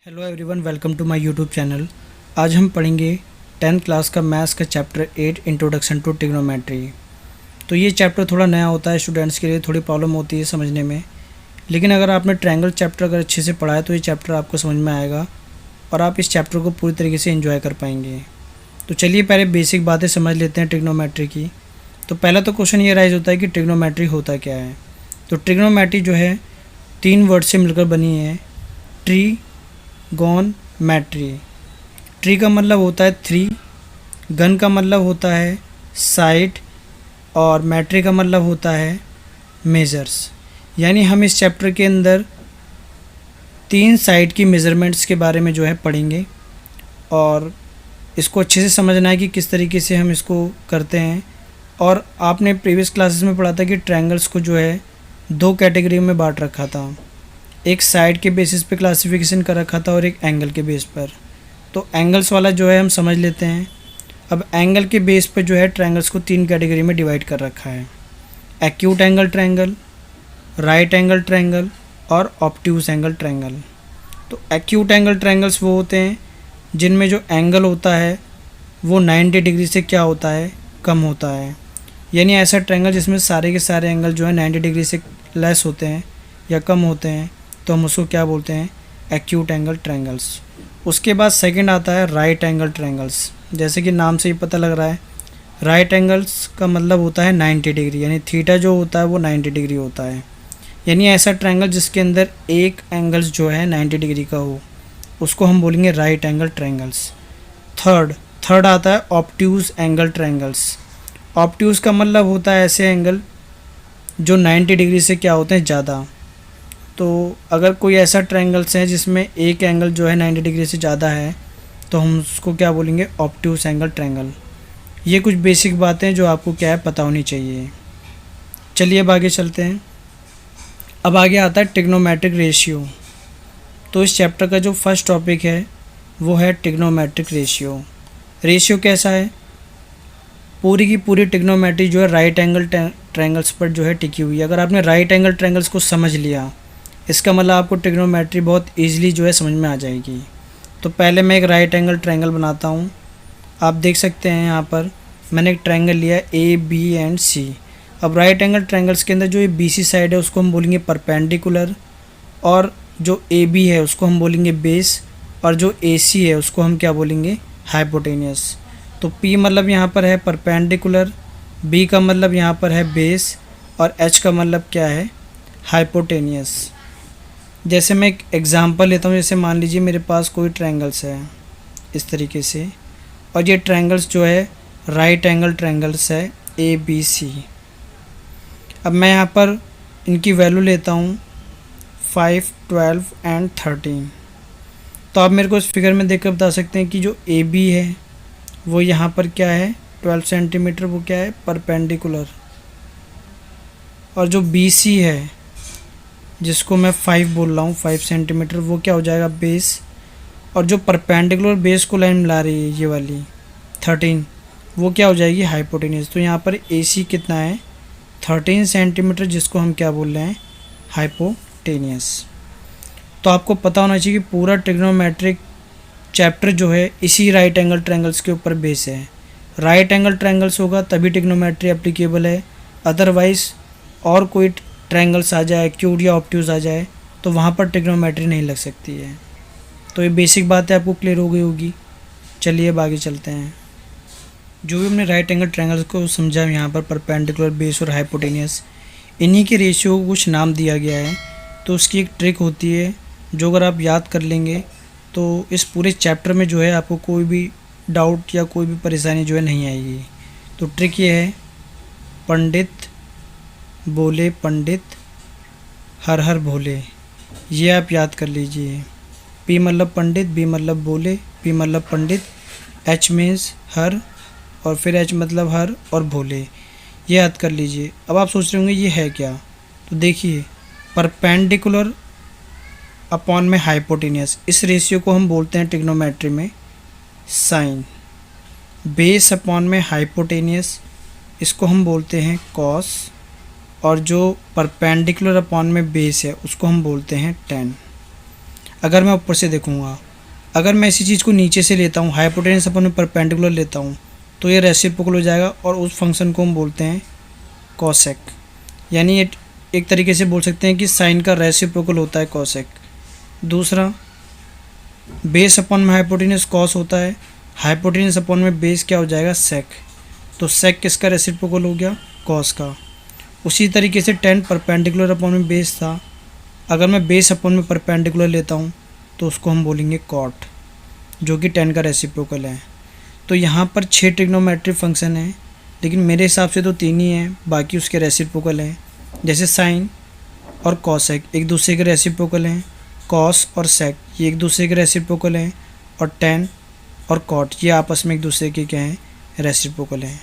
Hello everyone, welcome to my YouTube channel. आज हम पढ़ेंगे 10th क्लास का मैथ्स का चैप्टर 8 इंट्रोडक्शन टू ट्रिग्नोमेट्री। तो ये चैप्टर थोड़ा नया होता है, स्टूडेंट्स के लिए थोड़ी प्रॉब्लम होती है समझने में, लेकिन अगर आपने ट्रायंगल चैप्टर अगर अच्छे से पढ़ा है तो ये चैप्टर आपको समझ में आएगा और आप इस चैप्टर को पूरी तरीके से एंजॉय कर पाएंगे। तो चलिए पहले बेसिक बातें समझ लेते हैं ट्रिग्नोमेट्री की। तो पहला तो क्वेश्चन ये राइज होता है कि ट्रिग्नोमेट्री होता क्या है। तो ट्रिग्नोमेट्री जो है 3 वर्ड से मिलकर बनी है, ट्री गॉन मैट्री। ट्री का मतलब होता है 3, गन का मतलब होता है साइड और मैट्री का मतलब होता है मेजर्स। यानी हम इस चैप्टर के अंदर 3 साइड की मेज़रमेंट्स के बारे में जो है पढ़ेंगे और इसको अच्छे से समझना है कि किस तरीके से हम इसको करते हैं। और आपने प्रीवियस क्लासेस में पढ़ा था कि ट्रायंगल्स को जो है 2 कैटेगरी में बांट रखा था, एक साइड के बेसिस पे क्लासिफिकेशन कर रखा था और एक एंगल के बेस पर। तो एंगल्स वाला जो है हम समझ लेते हैं। अब एंगल के बेस पर जो है ट्रायंगल्स को 3 कैटेगरी में डिवाइड कर रखा है, acute angle triangle, right angle triangle और ऑब्ट्यूज एंगल ट्रायंगल। तो एक्यूट एंगल ट्रायंगल्स वो होते हैं जिनमें जो एंगल होता है वो 90 डिग्री से क्या होता है, कम होता है। यानी ऐसा ट्रायंगल जिसमें सारे के सारे एंगल जो है 90 डिग्री से लेस होते हैं या कम होते हैं, तो हम उसको क्या बोलते हैं, एक्यूट एंगल ट्रायंगल्स। उसके बाद सेकंड आता है राइट एंगल ट्रायंगल्स। जैसे कि नाम से ही पता लग रहा है, राइट एंगल्स का मतलब होता है 90 डिग्री, यानी थीटा जो होता है वो 90 डिग्री होता है। यानी ऐसा ट्रायंगल जिसके अंदर एक एंगल्स जो है 90 डिग्री का हो, उसको हम बोलेंगे राइट एंगल ट्रायंगल्स। थर्ड आता है ऑब्ट्यूज एंगल ट्रायंगल्स। ऑब्ट्यूज का मतलब होता है ऐसे एंगल जो 90 डिग्री से क्या होते हैं, ज़्यादा। तो अगर कोई ऐसा ट्रायंगल्स है जिसमें एक एंगल जो है 90 डिग्री से ज़्यादा है, तो हम उसको क्या बोलेंगे, ऑब्ट्यूज एंगल ट्रायंगल। ये कुछ बेसिक बातें जो आपको क्या है पता होनी चाहिए। चलिए अब आगे चलते हैं। अब आगे आता है ट्रिग्नोमेट्रिक रेशियो। तो इस चैप्टर का जो फर्स्ट टॉपिक है वो है ट्रिग्नोमेट्रिक रेशियो। रेशियो कैसा है, पूरी की पूरी ट्रिग्नोमेट्री जो है राइट एंगल ट्रायंगल्स पर जो है टिकी हुई है। अगर आपने राइट एंगल ट्रायंगल्स को समझ लिया, इसका मतलब आपको ट्रिग्नोमेट्री बहुत इजीली जो है समझ में आ जाएगी। तो पहले मैं एक राइट एंगल ट्रायंगल बनाता हूँ। आप देख सकते हैं यहाँ पर मैंने एक ट्रायंगल लिया है ए बी एंड सी। अब राइट एंगल ट्रायंगल्स के अंदर जो ये बी सी साइड है उसको हम बोलेंगे परपेंडिकुलर, और जो ए बी है उसको हम बोलेंगे बेस, और जो ए सी है उसको हम क्या बोलेंगे, हाइपोटेनियस। तो पी मतलब यहाँ पर है परपेंडिकुलर, बी का मतलब यहाँ पर है बेस, और एच का मतलब क्या है, हाइपोटेनियस। जैसे मैं एक एग्ज़ाम्पल लेता हूँ, जैसे मान लीजिए मेरे पास कोई ट्रायंगल्स है इस तरीके से, और ये ट्रायंगल्स जो है राइट एंगल ट्रायंगल्स है ए बी सी। अब मैं यहाँ पर इनकी वैल्यू लेता हूँ 5, 12 एंड 13। तो आप मेरे को इस फिगर में देखकर बता सकते हैं कि जो ए बी है वो यहाँ पर क्या है 12 सेंटीमीटर, वो क्या है, परपेंडिकुलर। और जो बी सी है जिसको मैं 5 बोल रहा हूँ, 5 सेंटीमीटर, वो क्या हो जाएगा, बेस। और जो परपेंडिकुलर बेस को लाइन मिला रही है ये वाली 13, वो क्या हो जाएगी, हाइपोटेनियस। तो यहाँ पर ए सी कितना है, 13 सेंटीमीटर, जिसको हम क्या बोल रहे हैं, हाइपोटेनियस। तो आपको पता होना चाहिए कि पूरा ट्रिग्नोमेट्रिक चैप्टर जो है इसी राइट एंगल ट्रायंगल्स के ऊपर बेस है। राइट एंगल ट्रायंगल्स होगा तभी ट्रिग्नोमेट्री एप्लीकेबल है, अदरवाइज़ और कोई ट्रायंगल्स आ जाए, एक्यूट या ऑब्ट्यूज आ जाए, तो वहाँ पर ट्रिग्नोमेट्री नहीं लग सकती है। तो ये बेसिक बातें आपको क्लियर हो गई होगी। चलिए अब आगे चलते हैं। जो भी हमने राइट एंगल ट्रायंगल्स को समझा यहाँ पर, परपेंडिकुलर, बेस और हाइपोटेनियस, इन्हीं के रेशियो को कुछ नाम दिया गया है। तो उसकी एक ट्रिक होती है जो अगर आप याद कर लेंगे तो इस पूरे चैप्टर में जो है आपको कोई भी डाउट या कोई भी परेशानी जो है नहीं आएगी। तो ट्रिक ये है, पंडित बोले पंडित, हर हर भोले। ये आप याद कर लीजिए। पी मतलब पंडित, बी मतलब बोले, पी मतलब पंडित, एच मीन्स हर, और फिर एच मतलब हर और भोले। ये याद कर लीजिए। अब आप सोच रहे होंगे ये है क्या, तो देखिए, परपेंडिकुलर अपॉन में हाइपोटेनियस, इस रेशियो को हम बोलते हैं ट्रिग्नोमेट्री में साइन। बेस अपॉन में हाइपोटेनियस, इसको हम बोलते हैं कॉस, और जो परपेंडिकुलर अपॉन में बेस है उसको हम बोलते हैं टेन। अगर मैं ऊपर से देखूँगा, अगर मैं इसी चीज़ को नीचे से लेता हूँ, हाइपोटेनस अपन में परपेंडिकुलर लेता हूँ, तो ये रेसिप्रोकल हो जाएगा और उस फंक्शन को हम बोलते हैं कॉसेक। यानी ये एक तरीके से बोल सकते हैं कि साइन का रेसिप्रोकल होता है कॉसेक। दूसरा, बेस अपॉन में हाइपोटेनस कॉस होता है, हाइपोटेनस अपॉन में बेस क्या हो जाएगा, सेक। तो सेक किसका रेसिप्रोकल हो गया, कॉस का। उसी तरीके से टेन परपेंडिकुलर अपॉन में बेस था, अगर मैं बेस अपॉन में परपेंडिकुलर लेता हूँ तो उसको हम बोलेंगे कॉट, जो कि टेन का रेसिप्रोकल है। तो यहाँ पर 6 ट्रिग्नोमेट्रिक फंक्शन है, लेकिन मेरे हिसाब से तो 3 ही हैं, बाकी उसके रेसिप्रोकल हैं। जैसे साइन और कॉसेक एक दूसरे के रेसिप्रोकल हैं, कॉस और सेक ये एक दूसरे के रेसिप्रोकल हैं, और टेन और कॉट ये आपस में एक दूसरे के क्या हैं, रेसिप्रोकल हैं।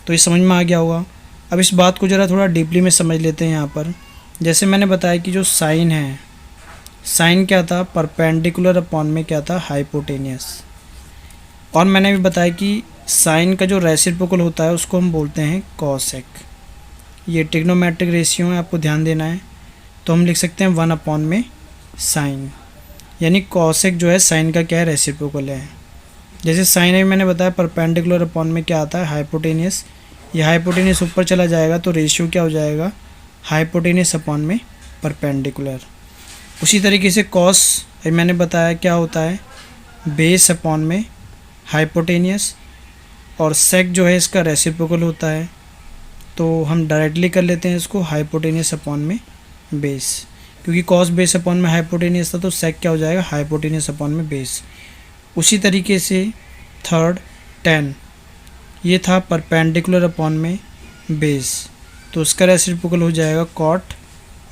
तो ये समझ में आ गया होगा। अब इस बात को ज़रा थोड़ा डीपली में समझ लेते हैं यहाँ पर। जैसे मैंने बताया कि जो साइन है, साइन क्या था, परपेंडिकुलर अपॉन में क्या था, हाइपोटेनियस। और मैंने भी बताया कि साइन का जो रेसिप्रोकल होता है उसको हम बोलते हैं कॉसेक। ये ट्रिग्नोमेट्रिक रेशियो है, आपको ध्यान देना है। तो हम लिख सकते हैं 1 अपॉन में साइन, यानी कॉसेक जो है साइन का क्या है, रेसिप्रोकल है। जैसे साइन है मैंने बताया परपेंडिकुलर अपॉन में क्या आता है, हाइपोटेनियस। ये हाइपोटेनियस ऊपर चला जाएगा तो रेशियो क्या हो जाएगा, हाइपोटेनियस अपॉन में परपेंडिकुलर। उसी तरीके से कॉस मैंने बताया क्या होता है, बेस अपॉन में हाइपोटेनियस, और सेक जो है इसका रेसिप्रोकल होता है। तो हम डायरेक्टली कर लेते हैं इसको हाइपोटेनियस अपॉन में बेस, क्योंकि कॉस बेस अपॉन में हाइपोटेनियस था तो सेक क्या हो जाएगा, हाइपोटेनियस अपॉन में बेस। उसी तरीके से थर्ड, टेन ये था परपेंडिकुलर अपॉन में बेस, तो उसका रेसिप्रोकल हो जाएगा कॉट,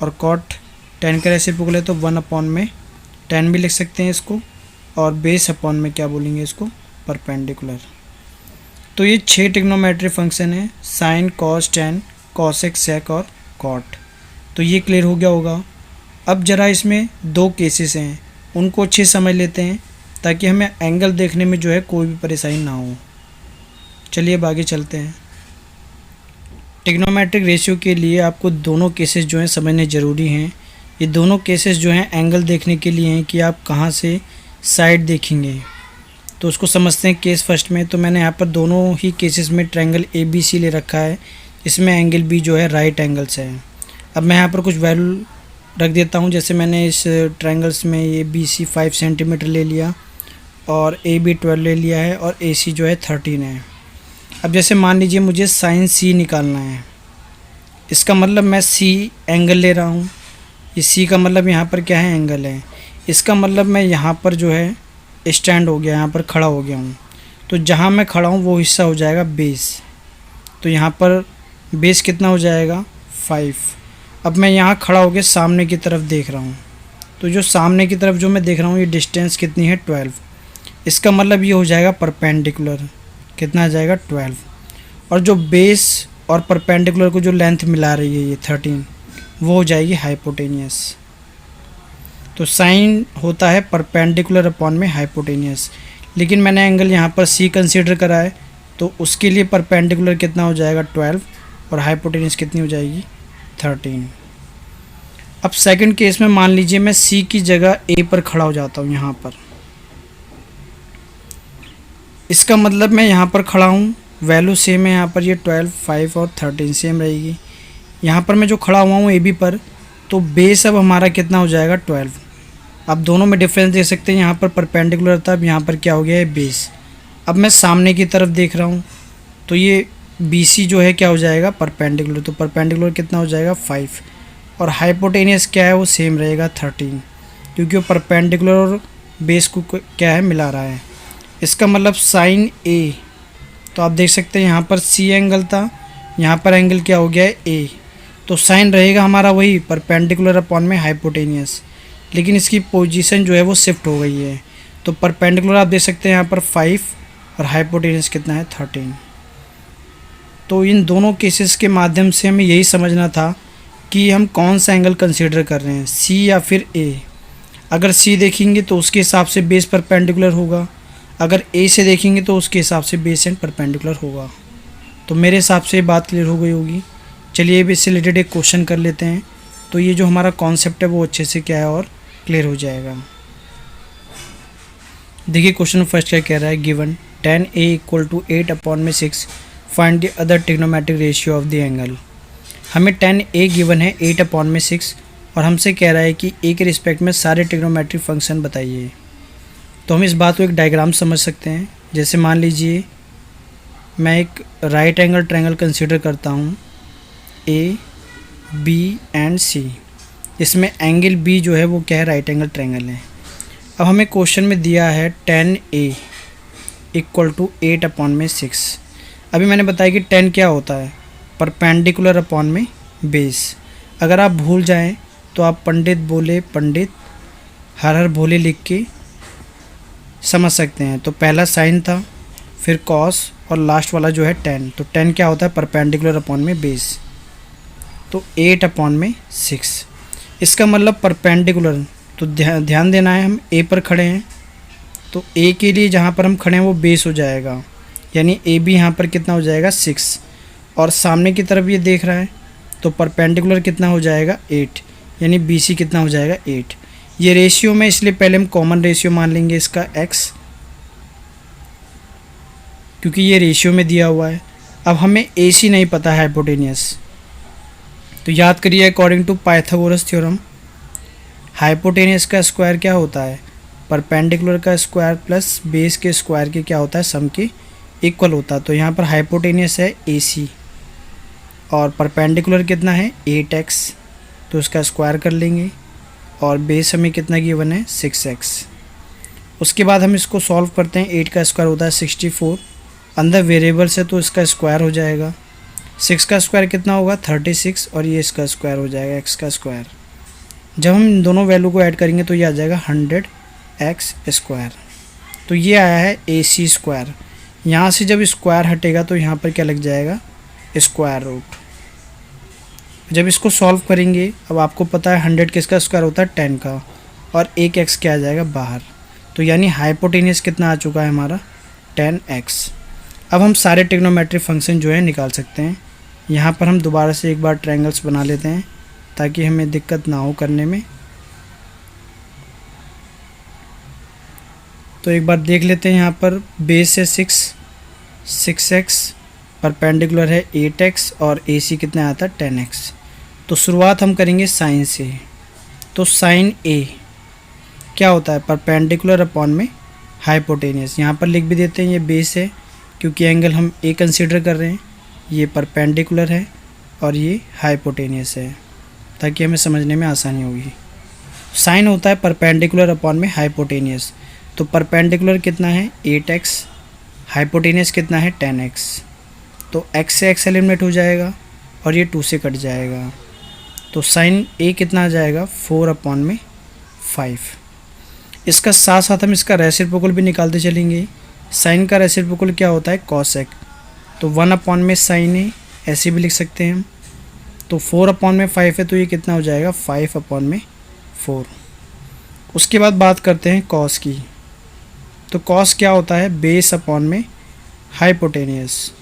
और कॉट टेन का रेसिप्रोकल है तो 1 अपॉन में टेन भी लिख सकते हैं इसको, और बेस अपॉन में क्या बोलेंगे इसको, परपेंडिकुलर। तो ये 6 ट्रिग्नोमेट्रिक फंक्शन है, sine cos tan cosec sec और कॉट। तो ये क्लियर हो गया होगा। अब ज़रा इसमें 2 केसेस हैं, उनको अच्छे समझ लेते हैं ताकि हमें एंगल देखने में जो है कोई भी परेशानी ना हो। चलिए अब आगे चलते हैं। ट्रिग्नोमेट्रिक रेशियो के लिए आपको दोनों केसेस जो हैं समझने ज़रूरी हैं। ये दोनों केसेस जो हैं एंगल देखने के लिए हैं कि आप कहाँ से साइड देखेंगे। तो उसको समझते हैं केस फर्स्ट में। तो मैंने यहाँ पर दोनों ही केसेस में ट्रायंगल ABC ले रखा है, इसमें एंगल B जो है राइट एंगल्स है। अब मैं यहाँ पर कुछ वैल्यू रख देता हूँ, जैसे मैंने इस ट्रायंगल्स में ये BC 5 सेंटीमीटर ले लिया और AB 12 ले लिया है और AC जो है 13 है। अब जैसे मान लीजिए मुझे साइन C निकालना है, इसका मतलब मैं C एंगल ले रहा हूँ, ये C का मतलब यहाँ पर क्या है, एंगल है। इसका मतलब मैं यहाँ पर जो है स्टैंड हो गया, यहाँ पर खड़ा हो गया हूँ। तो जहाँ मैं खड़ा हूँ वो हिस्सा हो जाएगा बेस, तो यहाँ पर बेस कितना हो जाएगा, 5। अब मैं यहाँ खड़ा होकर सामने की तरफ देख रहा हूँ, तो जो सामने की तरफ जो मैं देख रहा हूँ ये डिस्टेंस कितनी है, 12। इसका मतलब ये हो जाएगा परपेंडिकुलर, कितना आ जाएगा, 12। और जो बेस और परपेंडिकुलर को जो लेंथ मिला रही है ये 13, वो हो जाएगी हाइपोटेनियस। तो साइन होता है परपेंडिकुलर अपॉन में हाइपोटेनियस, लेकिन मैंने एंगल यहाँ पर C कंसीडर करा है तो उसके लिए परपेंडिकुलर कितना हो जाएगा, 12, और हाइपोटेनियस कितनी हो जाएगी, 13। अब सेकंड केस में मान लीजिए मैं C की जगह A पर खड़ा हो जाता हूँ यहाँ पर। इसका मतलब मैं यहाँ पर खड़ा हूँ, वैल्यू सेम है यहाँ पर, ये 12, 5 और 13 सेम रहेगी। यहाँ पर मैं जो खड़ा हुआ हूँ AB पर, तो बेस अब हमारा कितना हो जाएगा, 12। अब दोनों में डिफरेंस देख सकते हैं, यहाँ पर परपेंडिकुलर था, अब यहाँ पर क्या हो गया है, बेस। अब मैं सामने की तरफ देख रहा हूँ तो ये BC जो है क्या हो जाएगा, परपेंडिकुलर। तो परपेंडिकुलर कितना हो जाएगा, 5, और हाइपोटेनियस क्या है, वो सेम रहेगा 13, क्योंकि वो परपेंडिकुलर और बेस को क्या है, मिला रहा है। इसका मतलब साइन A, तो आप देख सकते हैं यहाँ पर C एंगल था, यहाँ पर एंगल क्या हो गया है, A। तो साइन रहेगा हमारा वही परपेंडिकुलर अपॉन में हाइपोटेनियस, लेकिन इसकी पोजीशन जो है वो शिफ्ट हो गई है। तो परपेंडिकुलर आप देख सकते हैं यहाँ पर 5 और हाइपोटेनियस कितना है, 13। तो इन दोनों केसेस के माध्यम से हमें यही समझना था कि हम कौन सा एंगल कंसीडर कर रहे हैं, C या फिर A। अगर C देखेंगे तो उसके हिसाब से बेस परपेंडिकुलर होगा, अगर A से देखेंगे तो उसके हिसाब से बेस एंड परपेंडिकुलर होगा। तो मेरे हिसाब से बात क्लियर हो गई होगी। चलिए अब इससे रिलेटेड एक क्वेश्चन कर लेते हैं, तो ये जो हमारा कॉन्सेप्ट है वो अच्छे से क्या है और क्लियर हो जाएगा। देखिए क्वेश्चन फर्स्ट क्या कह रहा है, given tan A equal to 8/6 find the other trigonometric ratio of the angle. हमें tan A गिवन है 8/6 और हमसे कह रहा है कि A के रिस्पेक्ट में सारे ट्रिग्नोमेट्रिक फंक्शन बताइए। तो हम इस बात को एक डायग्राम समझ सकते हैं। जैसे मान लीजिए मैं एक राइट एंगल ट्रायंगल कंसीडर करता हूँ A, B एंड C। इसमें एंगल B जो है वो क्या है, राइट एंगल ट्रायंगल है। अब हमें क्वेश्चन में दिया है tan A इक्वल टू 8/6। अभी मैंने बताया कि tan क्या होता है, परपेंडिकुलर अपॉन में बेस। अगर आप भूल जाएं तो आप पंडित बोले पंडित हर हर भोले लिख के समझ सकते हैं। तो पहला साइन था, फिर कॉस और लास्ट वाला जो है tan। तो tan क्या होता है, परपेंडिकुलर अपॉन में बेस। तो 8/6 इसका मतलब परपेंडिकुलर। तो ध्यान देना है, हम A पर खड़े हैं तो A के लिए जहाँ पर हम खड़े हैं वो बेस हो जाएगा, यानी ए बी यहाँ पर कितना हो जाएगा 6। और सामने की तरफ ये देख रहा है तो परपेंडिकुलर कितना हो जाएगा 8, यानी BC कितना हो जाएगा 8। ये रेशियो में इसलिए पहले हम कॉमन रेशियो मान लेंगे इसका x, क्योंकि ये रेशियो में दिया हुआ है। अब हमें AC नहीं पता है, हाइपोटेनियस। तो याद करिए according to Pythagoras theorem hypotenuse का स्क्वायर क्या होता है, परपेंडिकुलर का स्क्वायर प्लस बेस के स्क्वायर के क्या होता है, सम के इक्वल होता है। तो यहाँ पर हाइपोटेनियस है AC और परपेंडिकुलर कितना है 8x, तो इसका स्क्वायर कर लेंगे और बेस हमें कितना गिवन है 6x। उसके बाद हम इसको सॉल्व करते हैं। 8 का स्क्वायर होता है 64, अंदर वेरिएबल्स है तो इसका स्क्वायर हो जाएगा। 6 का स्क्वायर कितना होगा 36 और ये इसका स्क्वायर हो जाएगा x का स्क्वायर। जब हम इन दोनों वैल्यू को ऐड करेंगे तो ये आ जाएगा 100x स्क्वायर। तो ये आया है AC स्क्वायर। यहाँ से जब स्क्वायर हटेगा तो यहाँ पर क्या लग जाएगा, स्क्वायर रूट। जब इसको सॉल्व करेंगे, अब आपको पता है 100 किसका स्क्वायर होता है 10 का, और एक x क्या आ जाएगा बाहर। तो यानी हाइपोटेनियस कितना आ चुका है हमारा 10x। अब हम सारे ट्रिग्नोमेट्रिक फंक्शन जो है निकाल सकते हैं। यहाँ पर हम दोबारा से एक बार ट्रायंगल्स बना लेते हैं ताकि हमें दिक्कत ना हो करने में। तो एक बार देख लेते हैं। यहाँ पर बेस है 6x, परपेंडिकुलर है 8x और AC कितना आता है 10x। तो शुरुआत हम करेंगे साइन से। तो साइन A क्या होता है, परपेंडिकुलर अपॉन में हाइपोटेनियस। यहाँ पर लिख भी देते हैं, ये बेस है क्योंकि एंगल हम A कंसीडर कर रहे हैं, ये परपेंडिकुलर है और ये हाइपोटेनियस है, ताकि हमें समझने में आसानी होगी। साइन होता है परपेंडिकुलर अपॉन में हाइपोटेनियस। तो परपेंडिकुलर कितना है 8x, हाइपोटेनियस कितना है 10x। तो x से x एलिमिनेट हो जाएगा और ये 2 से कट जाएगा। तो साइन A कितना आ जाएगा 4/5। इसका साथ साथ हम इसका रेसिप्रोकल भी निकालते चलेंगे। साइन का रेसिप्रोकल क्या होता है cos x। तो 1/sin A ऐसे भी लिख सकते हैं हम। तो 4/5 है तो ये कितना हो जाएगा 5/4। उसके बाद बात करते हैं कॉस की। तो कॉस क्या होता है, बेस अपॉन में हाइपोटेनियस।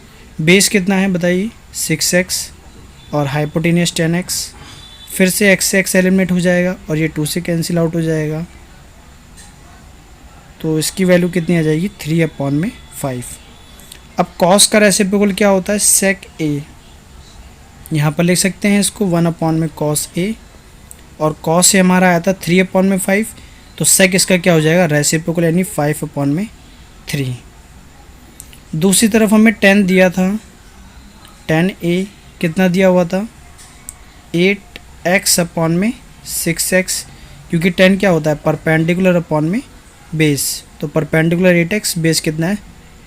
बेस कितना है बताइए 6x और हाइपोटेनियस 10x। फिर से x से x एलिमिनेट हो जाएगा और ये 2 से कैंसिल आउट हो जाएगा। तो इसकी वैल्यू कितनी आ जाएगी 3/5। अब कॉस का रेसिप्रोकल क्या होता है sec A। यहाँ पर लिख सकते हैं इसको 1/cos A, और cos से हमारा आया था 3/5। तो sec इसका क्या हो जाएगा रेसिप्रोकल, यानी 5/3। दूसरी तरफ हमें tan दिया था, tan A कितना दिया हुआ था 8x/6x, क्योंकि tan क्या होता है परपेंडिकुलर अपॉन में बेस। तो परपेंडिकुलर 8x, बेस कितना है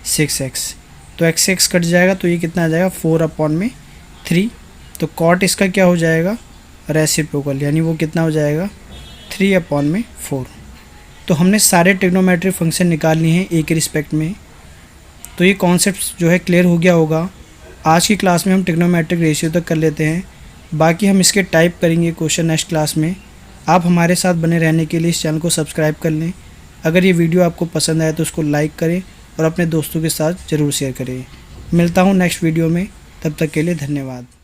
6x। तो x से x कट जाएगा तो ये कितना आ जाएगा 4/3। तो कॉट इसका क्या हो जाएगा रेसिप्रोकल, यानी वो कितना हो जाएगा 3/4। तो हमने सारे ट्रिग्नोमेट्रिक फंक्शन निकाल लिए हैं A के रिस्पेक्ट में। तो ये कॉन्सेप्ट जो है क्लियर हो गया होगा। आज की क्लास में हम ट्रिग्नोमेट्रिक रेशियो तक कर लेते हैं, बाकी हम इसके टाइप करेंगे क्वेश्चन नेक्स्ट क्लास में। आप हमारे साथ बने रहने के लिए इस चैनल को सब्सक्राइब कर लें। अगर ये वीडियो आपको पसंद आए तो उसको लाइक करें और अपने दोस्तों के साथ ज़रूर शेयर करें। मिलता हूँ नेक्स्ट वीडियो में, तब तक के लिए धन्यवाद।